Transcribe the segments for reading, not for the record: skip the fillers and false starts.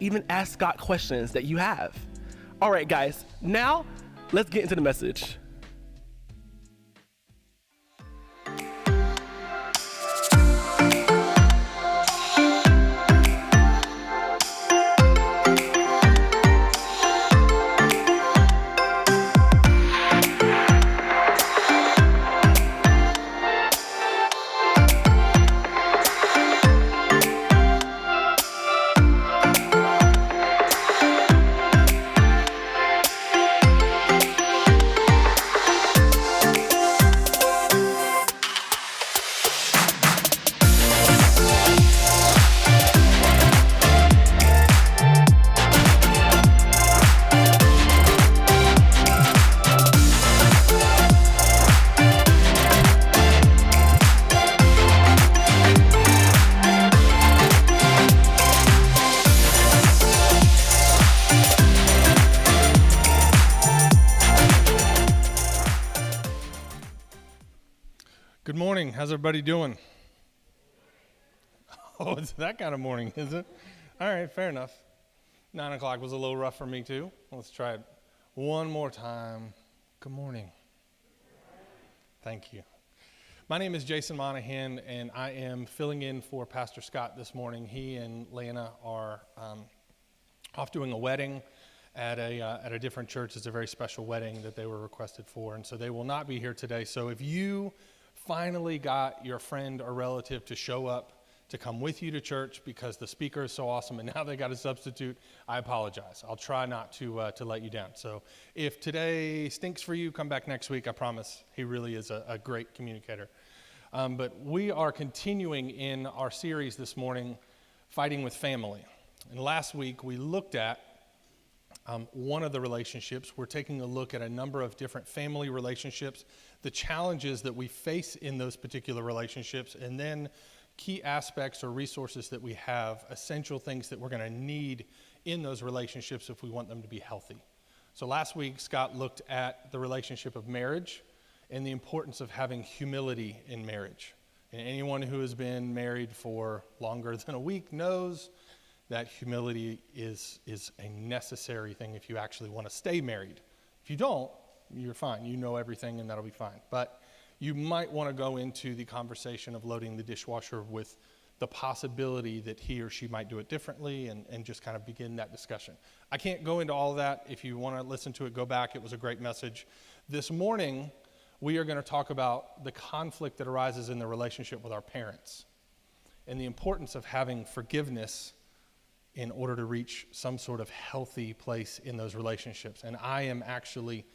even ask Scott questions that you have. All right, guys, now let's get into the message. Good morning. How's everybody doing? Oh, it's that kind of morning, is it? All right, fair enough. 9 o'clock was a little rough for me too. Let's try it one more time. Good morning. Thank you. My name is Jason Monaghan, and I am filling in for Pastor Scott this morning. He and Lana are off doing a wedding at a different church. It's a very special wedding that they were requested for, and so they will not be here today. So if you finally got your friend or relative to show up to come with you to church because the speaker is so awesome and now they got a substitute, I apologize. I'll try not to let you down. So if today stinks for you, come back next week. I promise. He really is a great communicator. But we are continuing in our series this morning, Fighting with Family. And last week we looked at one of the relationships. We're taking a look at a number of different family relationships, the challenges that we face in those particular relationships, and then key aspects or resources that we have, essential things that we're going to need in those relationships if we want them to be healthy. So last week, Scott looked at the relationship of marriage and the importance of having humility in marriage. And anyone who has been married for longer than a week knows that humility is a necessary thing if you actually want to stay married. If you don't, you're fine. You know everything and that'll be fine. But you might want to go into the conversation of loading the dishwasher with the possibility that he or she might do it differently and just kind of begin that discussion. I can't go into all of that. If you want to listen to it, go back. It was a great message. This morning, we are going to talk about the conflict that arises in the relationship with our parents and the importance of having forgiveness in order to reach some sort of healthy place in those relationships. And I am actually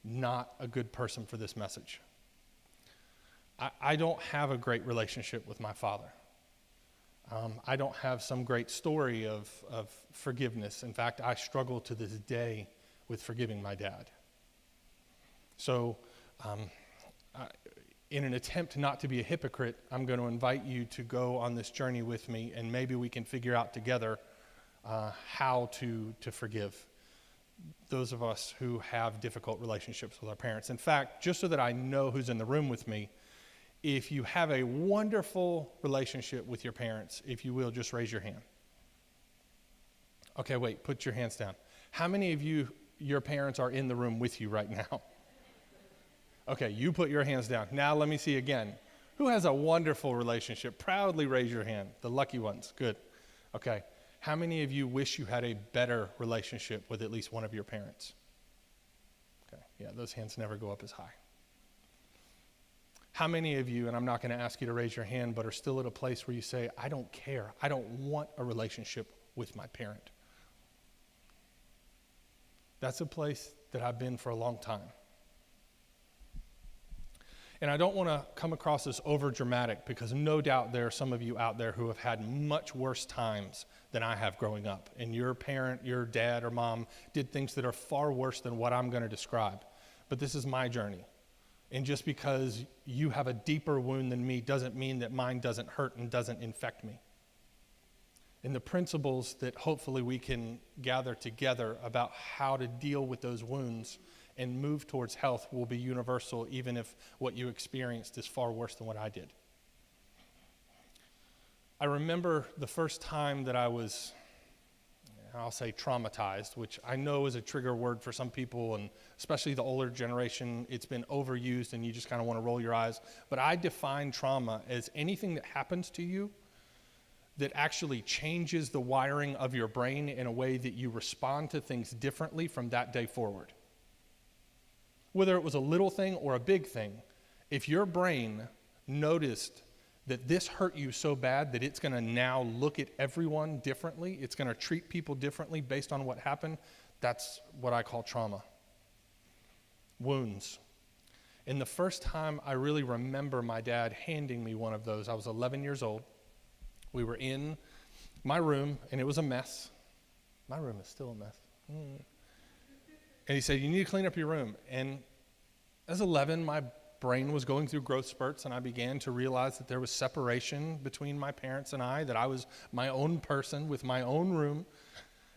not a good person for this message. I don't have a great relationship with my father. I don't have some great story of forgiveness. In fact, I struggle to this day with forgiving my dad. So in an attempt not to be a hypocrite, I'm going to invite you to go on this journey with me, and maybe we can figure out together how to forgive those of us who have difficult relationships with our parents. In fact, just so that I know who's in the room with me, if you have a wonderful relationship with your parents, if you will, just raise your hand. Okay, wait, put your hands down. How many of you, your parents are in the room with you right now? Okay, you put your hands down. Now let me see again. Who has a wonderful relationship? Proudly raise your hand. The lucky ones. Good. Okay. How many of you wish you had a better relationship with at least one of your parents? Okay, yeah, those hands never go up as high. How many of you, and I'm not going to ask you to raise your hand, but are still at a place where you say, I don't care. I don't want a relationship with my parent. That's a place that I've been for a long time. And I don't want to come across as over-dramatic because no doubt there are some of you out there who have had much worse times than I have growing up. And your parent, your dad or mom did things that are far worse than what I'm going to describe. But this is my journey. And just because you have a deeper wound than me doesn't mean that mine doesn't hurt and doesn't infect me. And the principles that hopefully we can gather together about how to deal with those wounds and move towards health will be universal, even if what you experienced is far worse than what I did. I remember the first time that I was I'll say traumatized, which I know is a trigger word for some people, and especially the older generation. It's been overused and you just kind of want to roll your eyes. But I define trauma as anything that happens to you that actually changes the wiring of your brain in a way that you respond to things differently from that day forward. Whether it was a little thing or a big thing, if your brain noticed that this hurt you so bad that it's going to now look at everyone differently, it's going to treat people differently based on what happened, that's what I call trauma. Wounds. And the first time I really remember my dad handing me one of those, I was 11 years old. We were in my room, and it was a mess. My room is still a mess. And he said, you need to clean up your room. And as 11, my brain was going through growth spurts, and I began to realize that there was separation between my parents and I, that I was my own person with my own room.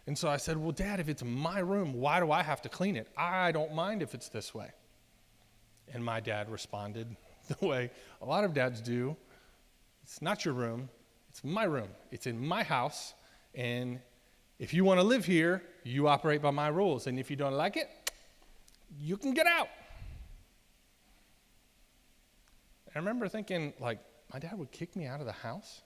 And so I said, well, Dad, if it's my room, why do I have to clean it? I don't mind if it's this way. And my dad responded the way a lot of dads do. It's not your room. It's my room. It's in my house. And if you want to live here, you operate by my rules. And if you don't like it, you can get out. I remember thinking, like, my dad would kick me out of the house?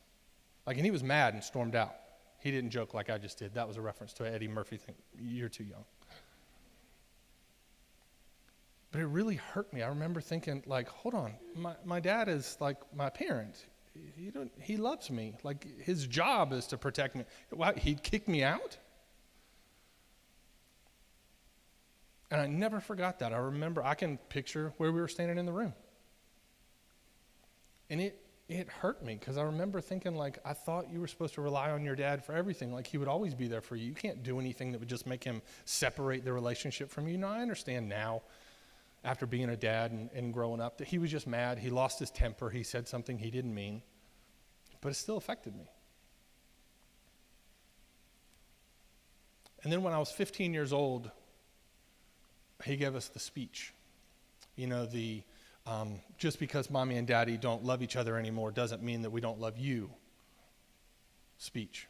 Like, and he was mad and stormed out. He didn't joke like I just did. That was a reference to an Eddie Murphy thing. You're too young. But it really hurt me. I remember thinking, like, hold on. My dad is like my parent. He loves me. Like, his job is to protect me. Wow, he'd kick me out? And I never forgot that. I remember, I can picture where we were standing in the room. And it hurt me because I remember thinking, like, I thought you were supposed to rely on your dad for everything. Like, he would always be there for you. You can't do anything that would just make him separate the relationship from you. Now, I understand now, after being a dad and growing up, that he was just mad. He lost his temper. He said something he didn't mean. But it still affected me. And then when I was 15 years old, he gave us the speech. You know, just because mommy and daddy don't love each other anymore doesn't mean that we don't love you speech.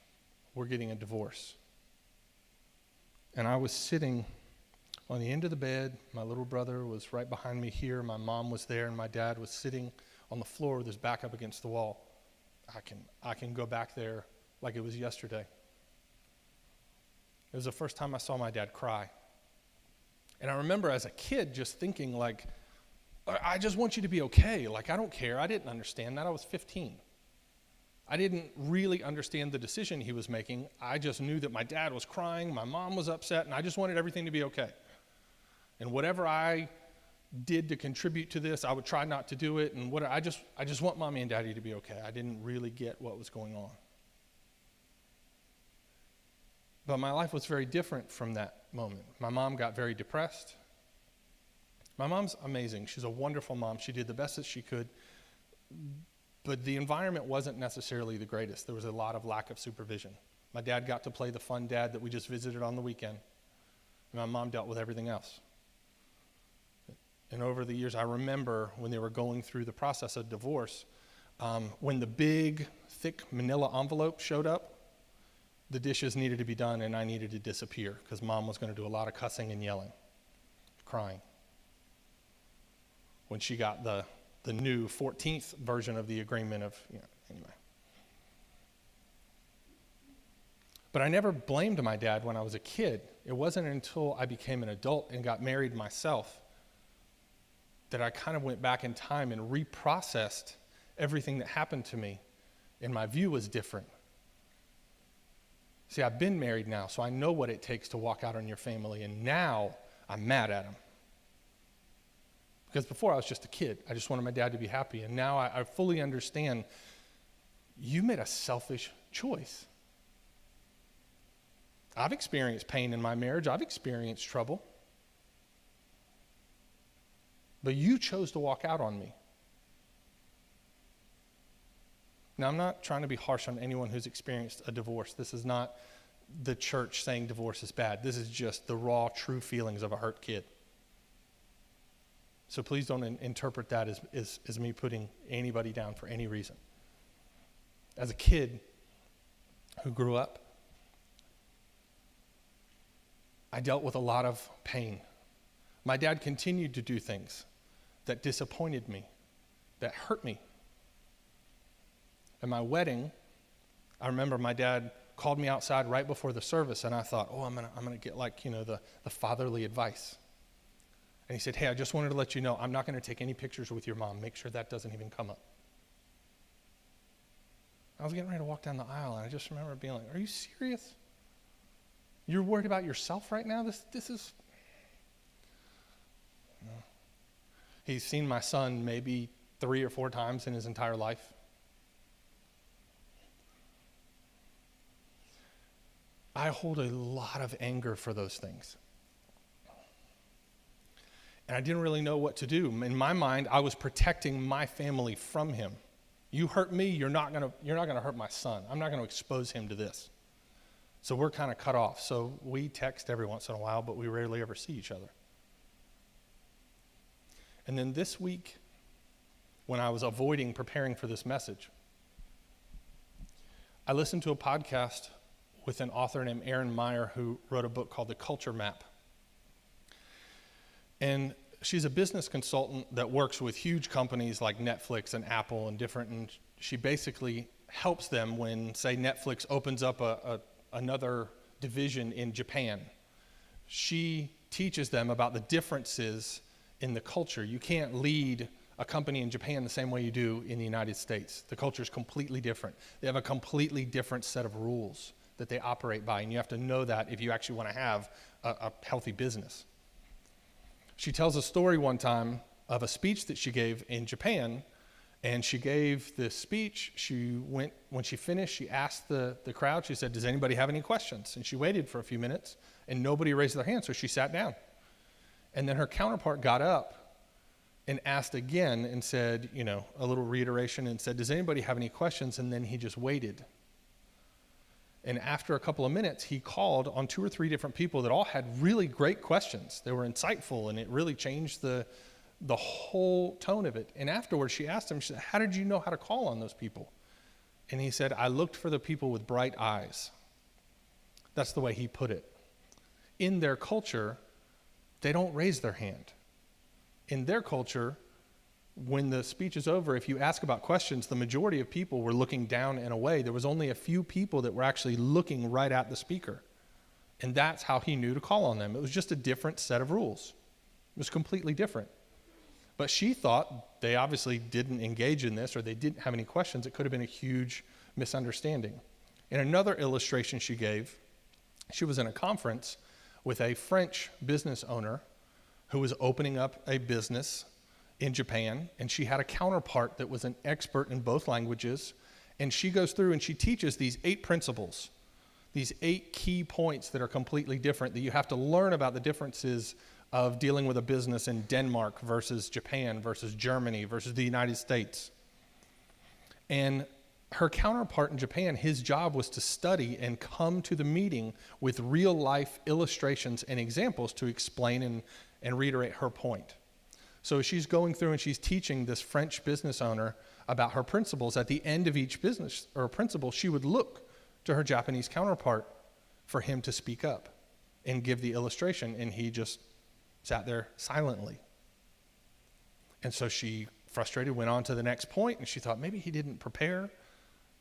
We're getting a divorce. And I was sitting on the end of the bed. My little brother was right behind me here. My mom was there, and my dad was sitting on the floor with his back up against the wall. I can go back there like it was yesterday. It was the first time I saw my dad cry. And I remember as a kid just thinking, like, I just want you to be okay. Like, I don't care. I didn't understand that. I was 15. I didn't really understand the decision he was making. I just knew that my dad was crying, my mom was upset, and I just wanted everything to be okay. And whatever I did to contribute to this, I would try not to do it. And I just want mommy and daddy to be okay. I didn't really get what was going on. But my life was very different from that moment. My mom got very depressed. My mom's amazing. She's a wonderful mom. She did the best that she could. But the environment wasn't necessarily the greatest. There was a lot of lack of supervision. My dad got to play the fun dad that we just visited on the weekend. And my mom dealt with everything else. And over the years, I remember when they were going through the process of divorce, when the big, thick manila envelope showed up, the dishes needed to be done and I needed to disappear because mom was going to do a lot of cussing and yelling, crying. When she got the new 14th version of the agreement anyway. But I never blamed my dad when I was a kid. It wasn't until I became an adult and got married myself that I kind of went back in time and reprocessed everything that happened to me, and my view was different. See, I've been married now, so I know what it takes to walk out on your family, and now I'm mad at him. Because before I was just a kid. I just wanted my dad to be happy. And now I fully understand you made a selfish choice. I've experienced pain in my marriage. I've experienced trouble. But you chose to walk out on me. Now, I'm not trying to be harsh on anyone who's experienced a divorce. This is not the church saying divorce is bad. This is just the raw, true feelings of a hurt kid. So please don't interpret that as me putting anybody down for any reason. As a kid who grew up, I dealt with a lot of pain. My dad continued to do things that disappointed me, that hurt me. At my wedding, I remember my dad called me outside right before the service, and I thought, oh, I'm gonna get like, the fatherly advice. And he said, hey, I just wanted to let you know, I'm not gonna take any pictures with your mom. Make sure that doesn't even come up. I was getting ready to walk down the aisle, and I just remember being like, are you serious? You're worried about yourself right now? This is... No. He's seen my son maybe 3 or 4 times in his entire life. I hold a lot of anger for those things. And I didn't really know what to do. In my mind, I was protecting my family from him. You hurt me, you're not gonna hurt my son. I'm not gonna expose him to this. So we're kind of cut off. So we text every once in a while, but we rarely ever see each other. And then this week, when I was avoiding preparing for this message, I listened to a podcast with an author named Erin Meyer who wrote a book called The Culture Map. And she's a business consultant that works with huge companies like Netflix and Apple and she basically helps them when, say, Netflix opens up another division in Japan. She teaches them about the differences in the culture. You can't lead a company in Japan the same way you do in the United States. The culture is completely different. They have a completely different set of rules that they operate by, and you have to know that if you actually want to have a healthy business. She tells a story one time of a speech that she gave in Japan, and she gave this speech. When she finished, she asked the crowd, she said, does anybody have any questions? And she waited for a few minutes, and nobody raised their hand, so she sat down. And then her counterpart got up and asked again and said, a little reiteration, and said, does anybody have any questions? And then he just waited. And after a couple of minutes, he called on 2 or 3 different people that all had really great questions. They were insightful, and it really changed the whole tone of it. And afterwards, she asked him, she said, how did you know how to call on those people? And he said, I looked for the people with bright eyes. That's the way he put it. In their culture, they don't raise their hand. In their culture, when the speech is over, if you ask about questions, the majority of people were looking down and away. There was only a few people that were actually looking right at the speaker. And that's how he knew to call on them. It was just a different set of rules. It was completely different. But she thought they obviously didn't engage in this, or they didn't have any questions. It could have been a huge misunderstanding. In another illustration she gave, she was in a conference with a French business owner who was opening up a business in Japan, and she had a counterpart that was an expert in both languages, and she goes through and she teaches these 8 principles, these 8 key points that are completely different, that you have to learn about the differences of dealing with a business in Denmark versus Japan versus Germany versus the United States. And her counterpart in Japan, his job was to study and come to the meeting with real life illustrations and examples to explain and reiterate her point. So she's going through and she's teaching this French business owner about her principles. At the end of each business or principle, she would look to her Japanese counterpart for him to speak up and give the illustration, and he just sat there silently. And so she, frustrated, went on to the next point, and she thought maybe he didn't prepare.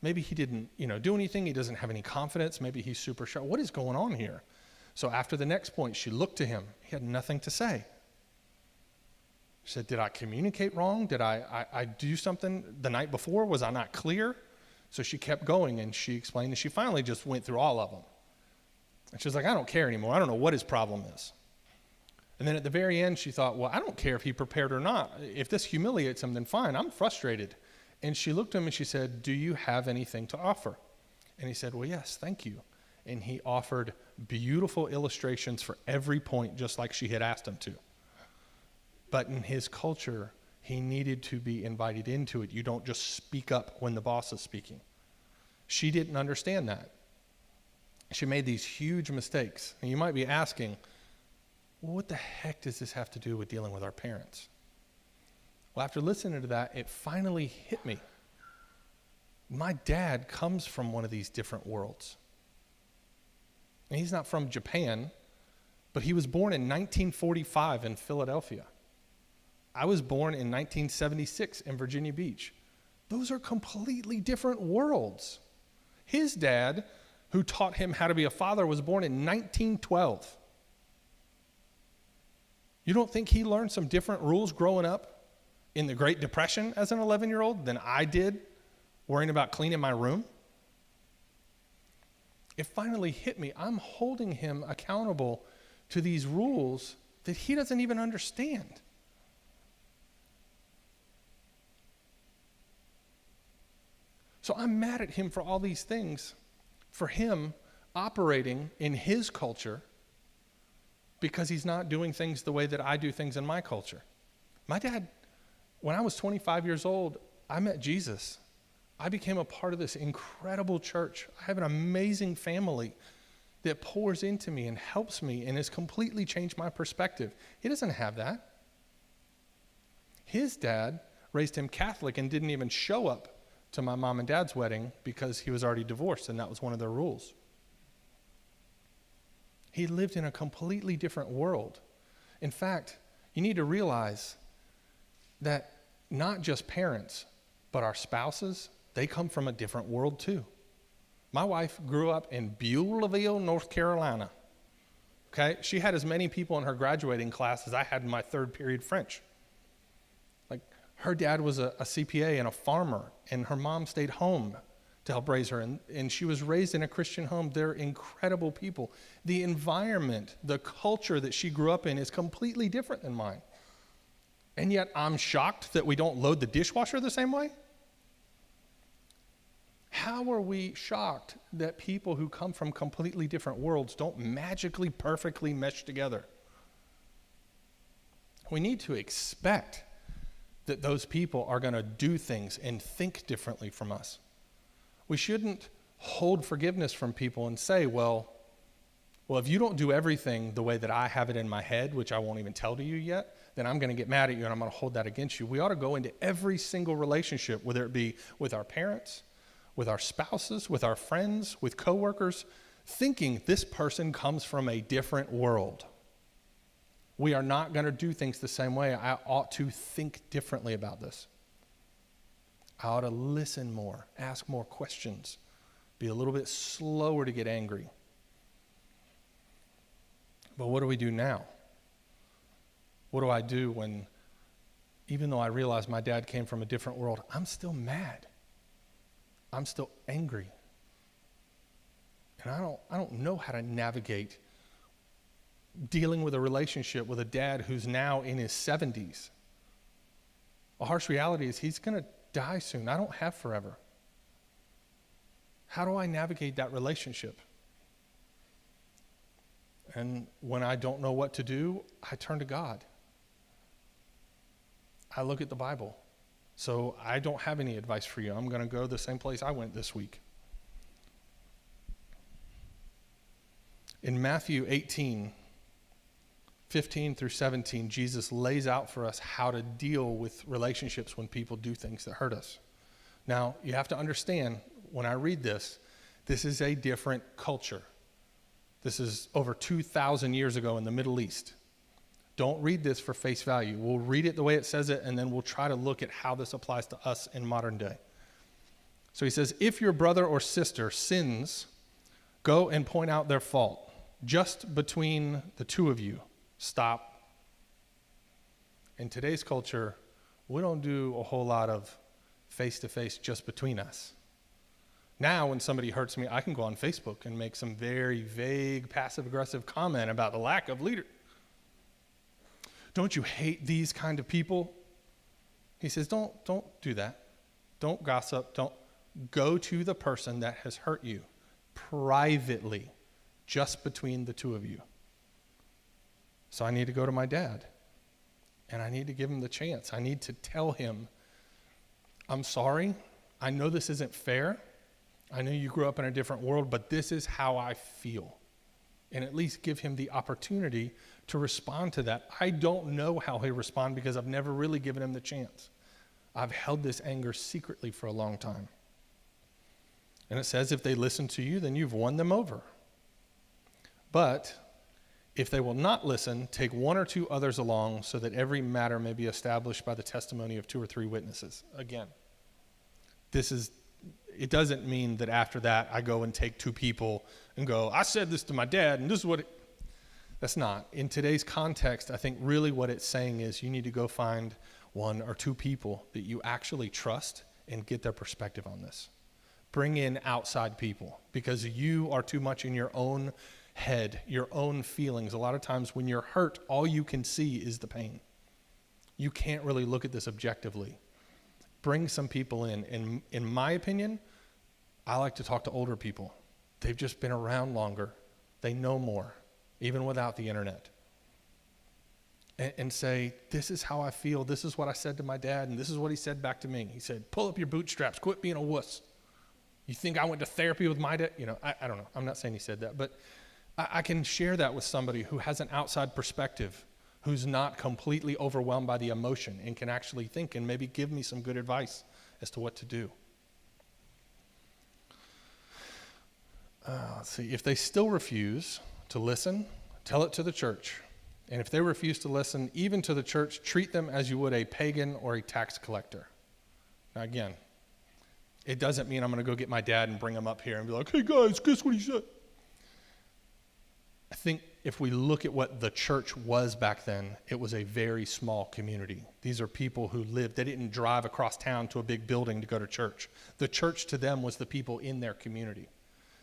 Maybe he didn't, do anything. He doesn't have any confidence. Maybe he's super shy. What is going on here? So after the next point, she looked to him. He had nothing to say. She said, did I communicate wrong? Did I do something the night before? Was I not clear? So she kept going, and she explained, and she finally just went through all of them. And she was like, I don't care anymore. I don't know what his problem is. And then at the very end, she thought, well, I don't care if he prepared or not. If this humiliates him, then fine. I'm frustrated. And she looked at him and she said, do you have anything to offer? And he said, well, yes, thank you. And he offered beautiful illustrations for every point, just like she had asked him to. But in his culture, he needed to be invited into it. You don't just speak up when the boss is speaking. She didn't understand that. She made these huge mistakes. And you might be asking, well, what the heck does this have to do with dealing with our parents? Well, after listening to that, it finally hit me. My dad comes from one of these different worlds. And he's not from Japan. But he was born in 1945 in Philadelphia. I was born in 1976 in Virginia Beach. Those are completely different worlds. His dad, who taught him how to be a father, was born in 1912. You don't think he learned some different rules growing up in the Great Depression as an 11-year-old than I did worrying about cleaning my room? It finally hit me. I'm holding him accountable to these rules that he doesn't even understand. So I'm mad at him for all these things, for him operating in his culture because he's not doing things the way that I do things in my culture. My dad, when I was 25 years old, I met Jesus. I became a part of this incredible church. I have an amazing family that pours into me and helps me and has completely changed my perspective. He doesn't have that. His dad raised him Catholic and didn't even show up to my mom and dad's wedding because he was already divorced and that was one of their rules. He lived in a completely different world. In fact, you need to realize that not just parents, but our spouses, they come from a different world too. My wife grew up in Beulahville, North Carolina. Okay, she had as many people in her graduating class as I had in my third period French. Like, her dad was a CPA and a farmer, and her mom stayed home to help raise her, and she was raised in a Christian home. They're incredible people. The environment, the culture that she grew up in is completely different than mine. And yet I'm shocked that we don't load the dishwasher the same way. How are we shocked that people who come from completely different worlds don't magically, perfectly mesh together? We need to expect that those people are going to do things and think differently from us. We shouldn't hold forgiveness from people and say, well, if you don't do everything the way that I have it in my head, which I won't even tell to you yet, then I'm going to get mad at you and I'm going to hold that against you. We ought to go into every single relationship, whether it be with our parents, with our spouses, with our friends, with coworkers, thinking this person comes from a different world. We are not going to do things the same way. I ought to think differently about this. I ought to listen more, ask more questions, be a little bit slower to get angry. But what do we do now? What do I do when, even though I realize my dad came from a different world, I'm still mad. I'm still angry. And I don't know how to navigate dealing with a relationship with a dad who's now in his 70s. A harsh reality is he's going to die soon. I don't have forever. How do I navigate that relationship? And when I don't know what to do, I turn to God. I look at the Bible. So I don't have any advice for you. I'm going to go the same place I went this week. In Matthew 18, 15 through 17, Jesus lays out for us how to deal with relationships when people do things that hurt us. Now, you have to understand, when I read this, this is a different culture. This is over 2,000 years ago in the Middle East. Don't read this for face value. We'll read it the way it says it, and then we'll try to look at how this applies to us in modern day. So he says, if your brother or sister sins, go and point out their fault, just between the two of you. Stop. In today's culture, we don't do a whole lot of face-to-face just between us. Now, when somebody hurts me, I can go on Facebook and make some very vague, passive-aggressive comment about the lack of leader. Don't you hate these kind of people? He says, don't do that. Don't gossip. Don't go to the person that has hurt you privately, just between the two of you. So I need to go to my dad, and I need to give him the chance. I need to tell him, I'm sorry. I know this isn't fair. I know you grew up in a different world, but this is how I feel. And at least give him the opportunity to respond to that. I don't know how he'll respond because I've never really given him the chance. I've held this anger secretly for a long time. And it says if they listen to you, then you've won them over. But If they will not listen, take one or two others along so that every matter may be established by the testimony of 2 or 3 witnesses. Again, it doesn't mean that after that I go and take 2 people and go, I said this to my dad and this is what that's not. In today's context, I think really what it's saying is you need to go find 1 or 2 people that you actually trust and get their perspective on this. Bring in outside people because you are too much in your own head, your own feelings. A lot of times when you're hurt, all you can see is the pain. You can't really look at this objectively. Bring some people in. And in my opinion, I like to talk to older people. They've just been around longer. They know more, even without the internet. And say, this is how I feel. This is what I said to my dad, and this is what he said back to me. He said, pull up your bootstraps. Quit being a wuss. You think I went to therapy with my dad? I don't know. I'm not saying he said that, but I can share that with somebody who has an outside perspective, who's not completely overwhelmed by the emotion and can actually think and maybe give me some good advice as to what to do. Let's see. If they still refuse to listen, tell it to the church. And if they refuse to listen, even to the church, treat them as you would a pagan or a tax collector. Now again, it doesn't mean I'm going to go get my dad and bring him up here and be like, hey guys, guess what he said? I think if we look at what the church was back then, it was a very small community. These are people who lived, they didn't drive across town to a big building to go to church. The church to them was the people in their community.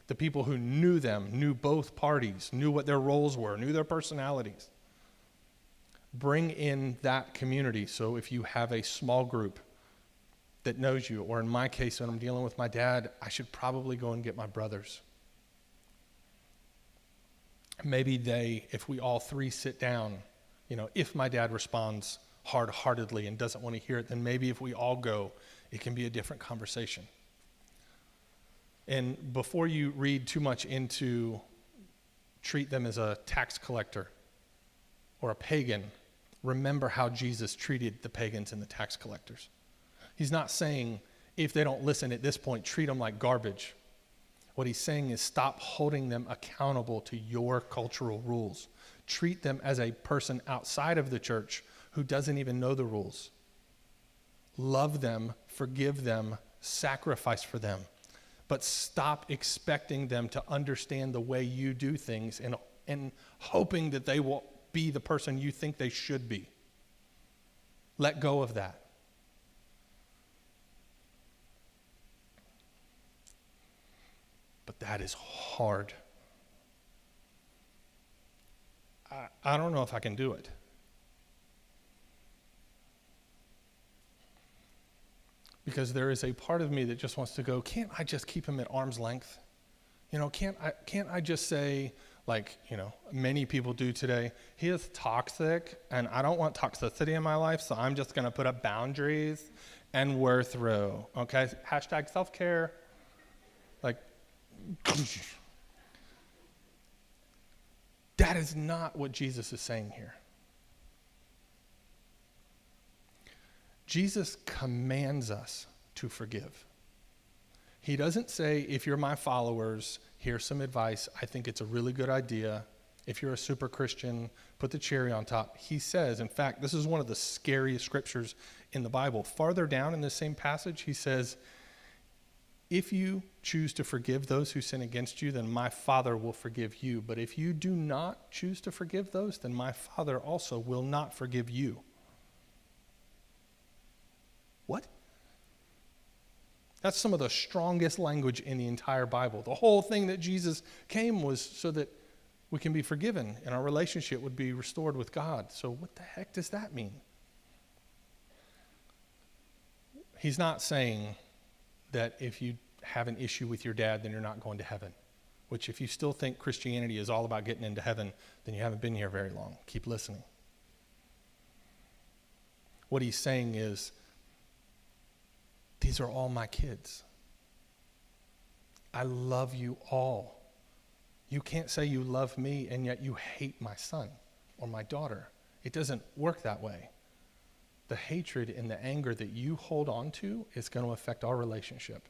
The people who knew them, knew both parties, knew what their roles were, knew their personalities. Bring in that community. So if you have a small group that knows you, or in my case, when I'm dealing with my dad, I should probably go and get my brothers. Maybe if we all 3 sit down, if my dad responds hard-heartedly and doesn't want to hear it, then maybe if we all go, it can be a different conversation. And before you read too much into treat them as a tax collector or a pagan, remember how Jesus treated the pagans and the tax collectors. He's not saying if they don't listen at this point, treat them like garbage. What he's saying is stop holding them accountable to your cultural rules. Treat them as a person outside of the church who doesn't even know the rules. Love them, forgive them, sacrifice for them. But stop expecting them to understand the way you do things and hoping that they will be the person you think they should be. Let go of that. But that is hard. I don't know if I can do it. Because there is a part of me that just wants to go, can't I just keep him at arm's length? Can't I just say, like, many people do today, he is toxic and I don't want toxicity in my life, so I'm just going to put up boundaries and we're through. Okay? Hashtag self-care. Like, that is not what Jesus is saying here. Jesus commands us to forgive. He doesn't say, if you're my followers, here's some advice. I think it's a really good idea. If you're a super Christian, put the cherry on top. He says, in fact, this is one of the scariest scriptures in the Bible. Farther down in the same passage, he says, if you choose to forgive those who sin against you, then my Father will forgive you. But if you do not choose to forgive those, then my Father also will not forgive you. What? That's some of the strongest language in the entire Bible. The whole thing that Jesus came was so that we can be forgiven and our relationship would be restored with God. So what the heck does that mean? He's not saying that if you have an issue with your dad, then you're not going to heaven. Which, if you still think Christianity is all about getting into heaven, then you haven't been here very long. Keep listening. What he's saying is, these are all my kids. I love you all. You can't say you love me and yet you hate my son or my daughter. It doesn't work that way. The hatred and the anger that you hold on to is going to affect our relationship.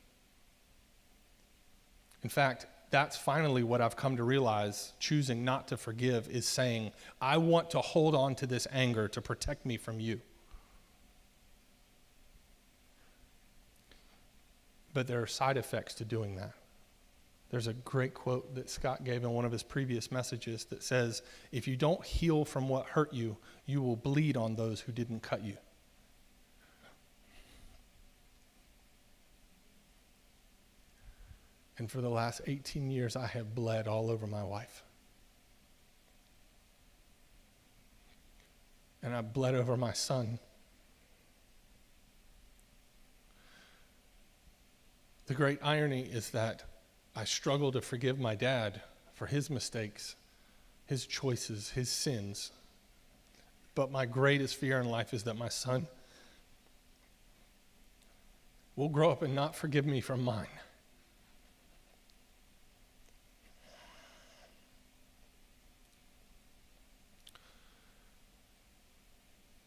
In fact, that's finally what I've come to realize. Choosing not to forgive is saying, I want to hold on to this anger to protect me from you. But there are side effects to doing that. There's a great quote that Scott gave in one of his previous messages that says, if you don't heal from what hurt you, you will bleed on those who didn't cut you. And for the last 18 years, I have bled all over my wife. And I've bled over my son. The great irony is that I struggle to forgive my dad for his mistakes, his choices, his sins. But my greatest fear in life is that my son will grow up and not forgive me for mine.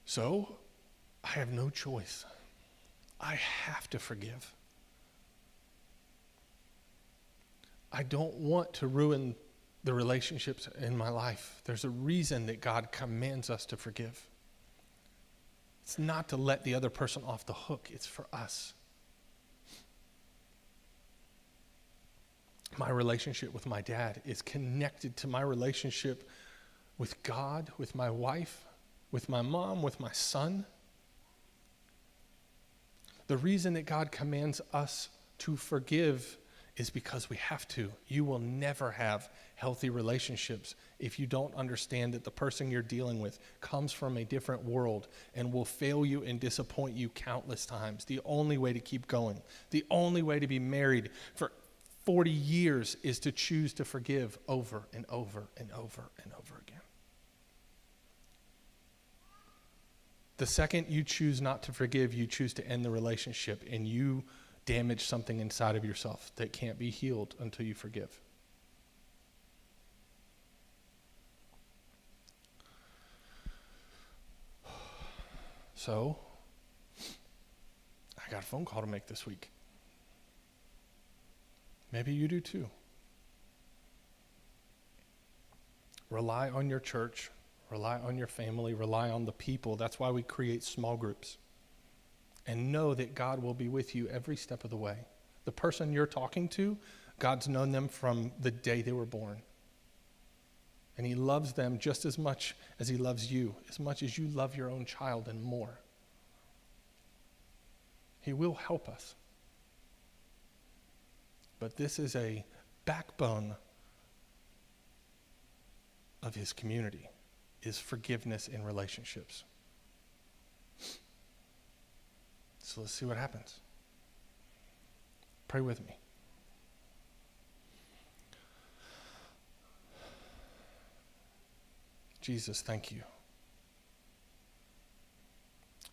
So, I have no choice. I have to forgive. I don't want to ruin the relationships in my life. There's a reason that God commands us to forgive. It's not to let the other person off the hook. It's for us. My relationship with my dad is connected to my relationship with God, with my wife, with my mom, with my son. The reason that God commands us to forgive is because we have to. You will never have healthy relationships if you don't understand that the person you're dealing with comes from a different world and will fail you and disappoint you countless times. The only way to keep going, the only way to be married for 40 years is to choose to forgive over and over and over and over again. The second you choose not to forgive, you choose to end the relationship, and you damage something inside of yourself that can't be healed until you forgive. So, I got a phone call to make this week. Maybe you do too. Rely on your church, rely on your family, rely on the people. That's why we create small groups. And know that God will be with you every step of the way. The person you're talking to, God's known them from the day they were born. And he loves them just as much as he loves you, as much as you love your own child and more. He will help us. But this is a backbone of his community, is forgiveness in relationships. So let's see what happens. Pray with me. Jesus, thank you.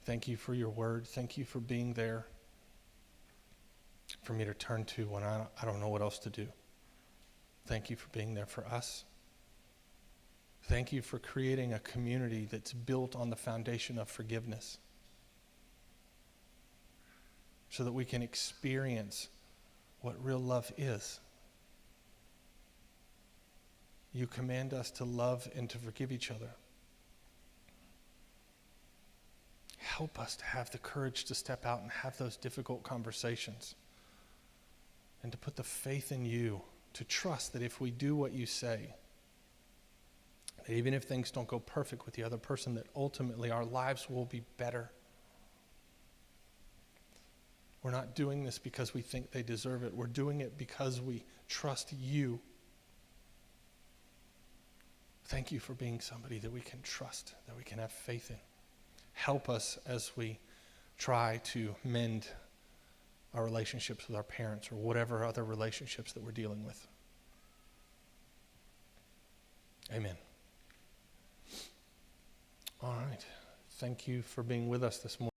Thank you for your word. Thank you for being there for me to turn to when I don't know what else to do. Thank you for being there for us. Thank you for creating a community that's built on the foundation of forgiveness, so that we can experience what real love is. You command us to love and to forgive each other. Help us to have the courage to step out and have those difficult conversations, and to put the faith in you, to trust that if we do what you say, that even if things don't go perfect with the other person, that ultimately our lives will be better. We're not doing this because we think they deserve it. We're doing it because we trust you. Thank you for being somebody that we can trust, that we can have faith in. Help us as we try to mend our relationships with our parents or whatever other relationships that we're dealing with. Amen. All right. Thank you for being with us this morning.